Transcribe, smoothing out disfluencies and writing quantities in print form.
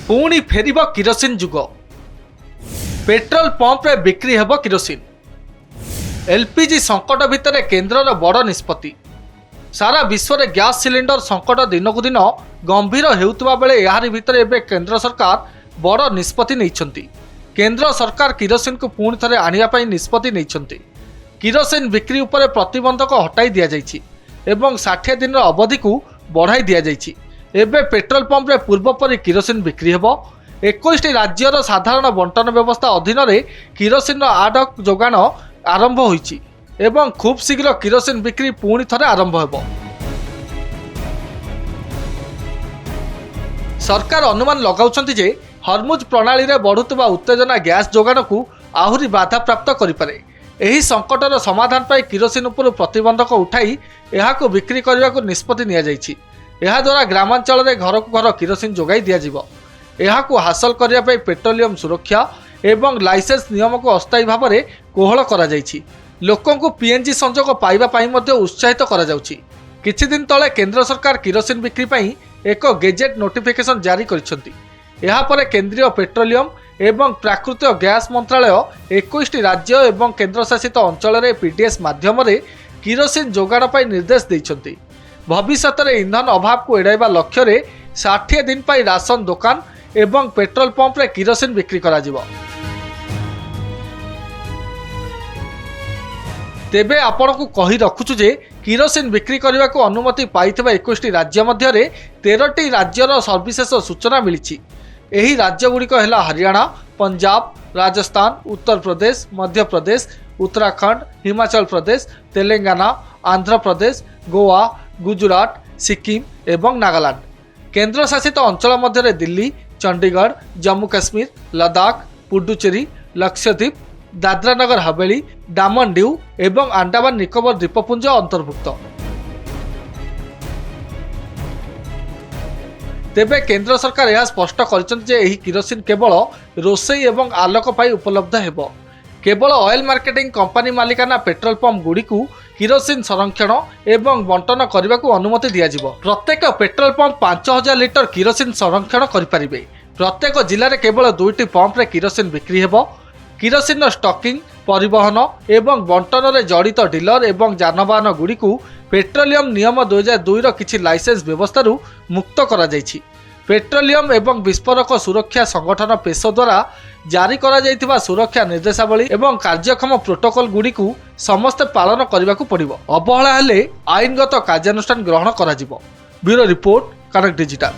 पुणी फेरिब किरोसिन जुग। Petrol pump रे बिक्री हेब किरोसिन। एलपीजी संकट भितर केन्द्रर बड़ निष्पत्ति। सारा विश्व में गैस सिलिंडर संकट दिनकू दिन गंभीर हेउतबा बेले एहारी भितर एबे केन्द्र सरकार बड़ निष्पत्ति नैछंती। केन्द्र सरकार किरोसिन को पुणी थरे आनिया पई निष्पत्ति नैछंती। किरोसिन बिक्री उपरे प्रतिबंधक हटाई दिया जाइछि एवं 60 दिन अवधि को बढ़ाई दिया जाइछि। एबे पेट्रोल पंप रे पूर्व परि किरोसिन बिक्री हेबो। 21 राज्यर साधारण बंटन व्यवस्था अधीन रे किरोसिन आडक जोगाण आरंभ होइछि एवं खूब शीघ्र किरोसिन बिक्री पुणी थरे आरंभ हेबो। सरकार अनुमान लगाउछंती जे हरमुज प्रणाली रे बढ़ुतबा उत्तेजना गैस जोगाण को आहुरी बाधा प्राप्त करिपारे। एही संकटर समाधान पाई किरोसिन उपर प्रतिबंधक उठाई एहाको बिक्री करबाको निष्पत्ति निया जाइछि। एहा द्वारा ग्रामांचल रे घर को घर किरोसिन जोगाई दिया जिवो। एहाको हासिल करिया पाई पेट्रोलियम सुरक्षा एवं लाइसेंस नियम को अस्थायी भाव में कोहल करा जाइछि। लोकों को पीएनजी संजोग पाइबा पाई मध्य उत्साहित करा जाउछि। किछि दिन तले केंद्र सरकार किरोसिन बिक्री पाई एक गेजेट नोटिफिकेशन जारी करिसेंती। एहा परे केंद्रीय पेट्रोलियम एवं प्राकृतिक गैस मंत्रालय 21 राज्य एवं केन्द्रशासित अंचल रे पीडीएस माध्यम रे किरोसिन जोगाण पाई निर्देश दैछंती। भविष्यत रे ईंधन अभाव को एड़ाइबा लक्ष्य रे 60 दिन पाई राशन दुकान एवं पेट्रोल पंप रे किरोसिन बिक्री करा जिवो। तेबे आपण को कही रखुछु जे किरोसिन बिक्री करने को अनुमति पाइथिबा 21 राज्य मध्य 13टी राज्यर सर्विशेष सूचना मिली। एही राज्य गुड़िक है हरियाणा, पंजाब, राजस्थान, उत्तर प्रदेश, मध्य प्रदेश, उत्तराखंड, हिमाचल प्रदेश, तेलंगाना, आंध्र प्रदेश, गोवा, गुजरात, सिक्किम एवं नागालैंड। केंद्र शासित अंचल मध्य दिल्ली, चंडीगढ़, जम्मू काश्मीर, लद्दाख, पुडुचेरी, लक्षद्वीप, दादरा नगर हवेली, डामन डीव एवं अंडमान निकोबर द्वीपपुंज अंतर्भुक्त। तेबे केंद्र सरकार यह स्पष्ट करिसेंती जे किरोसिन केवल रोषेई एवं आलोक पाई उपलब्ध हेबो। केवल ऑयल मार्केटिंग कंपनी मालिकाना पेट्रोल पंप गुड़ी को किरोसिन संरक्षण एवं बंटन करने को अनुमति दिया जिवो। प्रत्येक पेट्रोल पंप 5000 लिटर किरोसिन संरक्षण करिपारिबे। प्रत्येक जिले में केवल 2टी पंप रे किरोसिन बिक्री हेबो। किरोसिन स्टॉकिंग, परिवहन एवं बंटन रे जड़ित डीलर एवं जानवाहन गुड़ी को पेट्रोलियम नियम 2002 किछि लाइसेंस व्यवस्था मुक्त करा जाइछि। पेट्रोलियम एवं विस्फोरक सुरक्षा संगठन पेशो द्वारा जारी करा जाइथिबा सुरक्षा निर्देशावली एवं कार्यक्षम प्रोटोकॉल गुड़ी को समस्त पालन करने को पड़िबो। अवहेला हेले आईनगत कार्यानुष्ठान ग्रहण करा जिवो। Bureau report, connect digital.